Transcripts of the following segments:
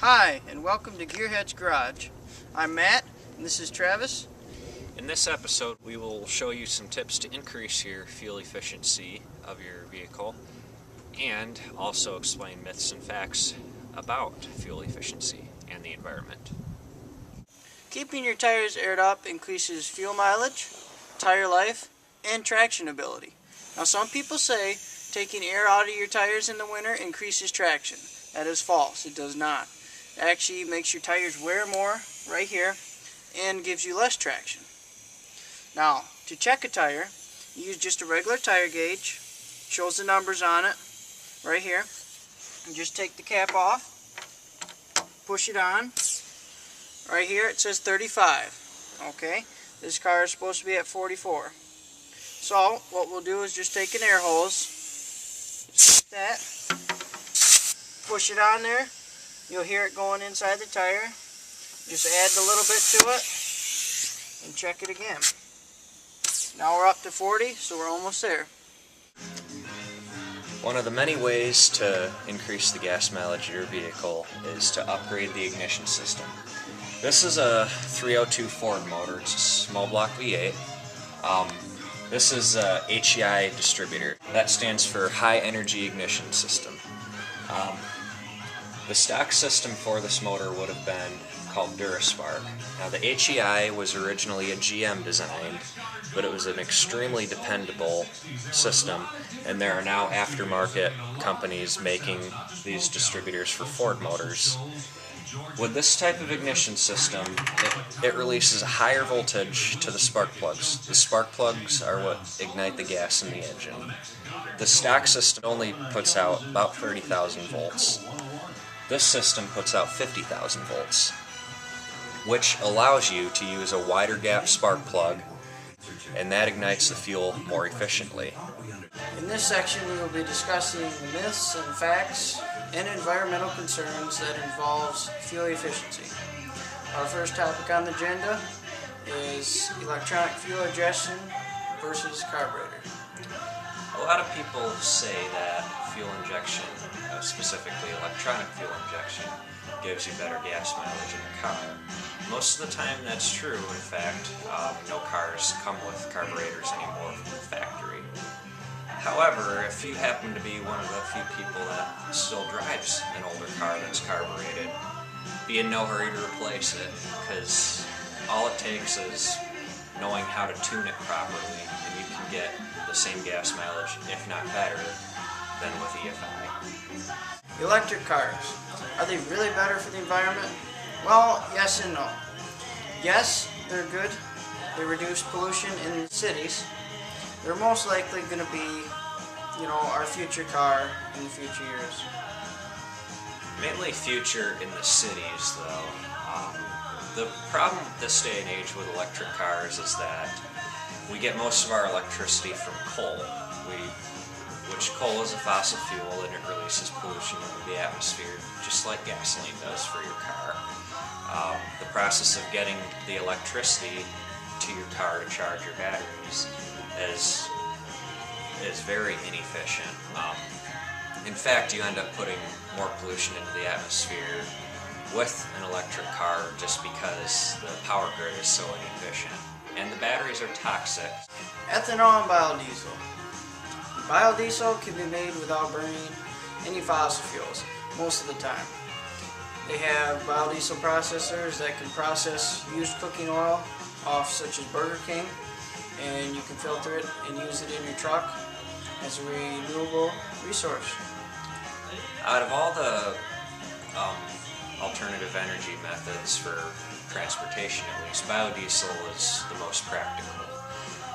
Hi, and welcome to Gearheads Garage. I'm Matt, and this is Travis. In this episode, we will show you some tips to increase your fuel efficiency of your vehicle and also explain myths and facts about fuel efficiency and the environment. Keeping your tires aired up increases fuel mileage, tire life, and traction ability. Now, some people say taking air out of your tires in the winter increases traction. That is false. It does not. It actually makes your tires wear more right here and gives you less traction. Now, to check a tire, you use just a regular tire gauge. Shows the numbers on it right here. You just take the cap off, push it on. Right here it says 35. Okay, this car is supposed to be at 44. So what we'll do is just take an air hose, just like that, push it on there. You'll hear it going inside the tire. Just add a little bit to it and check it again. Now we're up to 40, so we're almost there. One of the many ways to increase the gas mileage of your vehicle is to upgrade the ignition system. This is a 302 Ford motor. It's a small block V8. This is a HEI distributor. That stands for High Energy Ignition System. The stock system for this motor would have been called DuraSpark. Now the HEI was originally a GM designed, but it was an extremely dependable system, and there are now aftermarket companies making these distributors for Ford motors. With this type of ignition system, it releases a higher voltage to the spark plugs. The spark plugs are what ignite the gas in the engine. The stock system only puts out about 30,000 volts. This system puts out 50,000 volts, which allows you to use a wider gap spark plug, and that ignites the fuel more efficiently. In this section we will be discussing the myths and facts and environmental concerns that involves fuel efficiency. Our first topic on the agenda is electronic fuel injection versus carburetor. A lot of people say that fuel injection, specifically electronic fuel injection, gives you better gas mileage in a car. Most of the time that's true. In fact, no cars come with carburetors anymore from the factory. However, if you happen to be one of the few people that still drives an older car that's carbureted, be in no hurry to replace it, because all it takes is knowing how to tune it properly, and you can get the same gas mileage, if not better, than with EFI. Electric cars, are they really better for the environment? Well, yes and no. Yes, they're good. They reduce pollution in the cities. They're most likely going to be, our future car in the future years. Mainly future in the cities, though. The problem this day and age with electric cars is that we get most of our electricity from coal, which coal is a fossil fuel and it releases pollution into the atmosphere, just like gasoline does for your car. The process of getting the electricity to your car to charge your batteries is very inefficient. In fact, you end up putting more pollution into the atmosphere with an electric car just because the power grid is so inefficient. And the batteries are toxic. Ethanol and biodiesel. Biodiesel can be made without burning any fossil fuels most of the time. They have biodiesel processors that can process used cooking oil off, such as Burger King, and you can filter it and use it in your truck as a renewable resource. Out of all the alternative energy methods for transportation, at least, biodiesel is the most practical.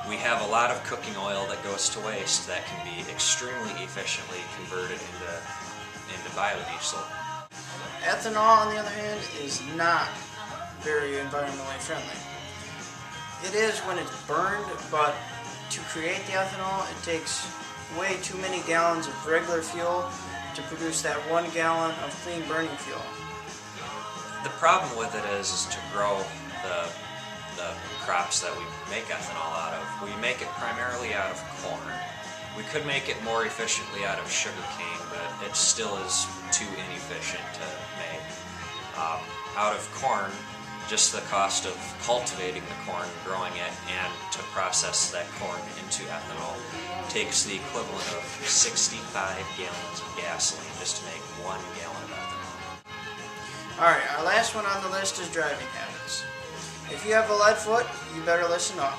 We have a lot of cooking oil that goes to waste that can be extremely efficiently converted into biodiesel. Ethanol, on the other hand, is not very environmentally friendly. It is when it's burned, but to create the ethanol, it takes way too many gallons of regular fuel to produce that 1 gallon of clean burning fuel. The problem with it is to grow the crops that we make ethanol out of. We make it primarily out of corn. We could make it more efficiently out of sugarcane, but it still is too inefficient to make. out of corn, just the cost of cultivating the corn, growing it, and to process that corn into ethanol takes the equivalent of 65 gallons of gasoline just to make 1 gallon of ethanol. Alright, our last one on the list is driving habits. If you have a lead foot, you better listen up.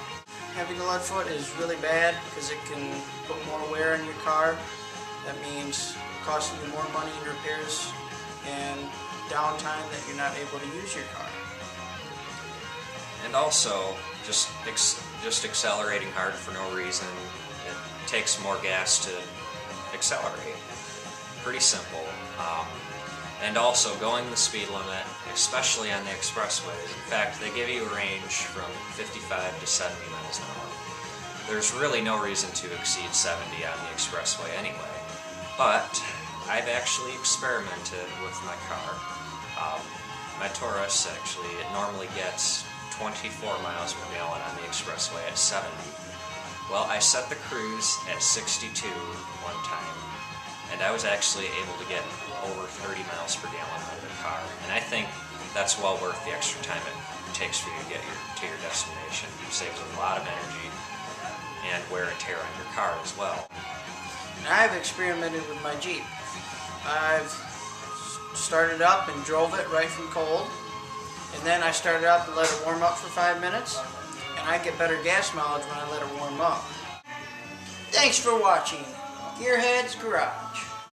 Having a lead foot is really bad because it can put more wear on your car. That means costing you more money in repairs and downtime that you're not able to use your car. And also, just accelerating hard for no reason. It takes more gas to accelerate. Pretty simple. And also going the speed limit, especially on the expressways. In fact, they give you a range from 55 to 70 miles an hour. There's really no reason to exceed 70 on the expressway anyway. But I've actually experimented with my car. My Taurus, actually, it normally gets 24 miles per gallon on the expressway at 70. Well, I set the cruise at 62 one time, and I was actually able to get over 30 miles per gallon out of the car. And I think that's well worth the extra time it takes for you to get to your destination. It saves a lot of energy and wear and tear on your car as well. And I've experimented with my Jeep. I've started up and drove it right from cold, and then I started up and let it warm up for 5 minutes, and I get better gas mileage when I let it warm up. Thanks for watching Gearheads Garage.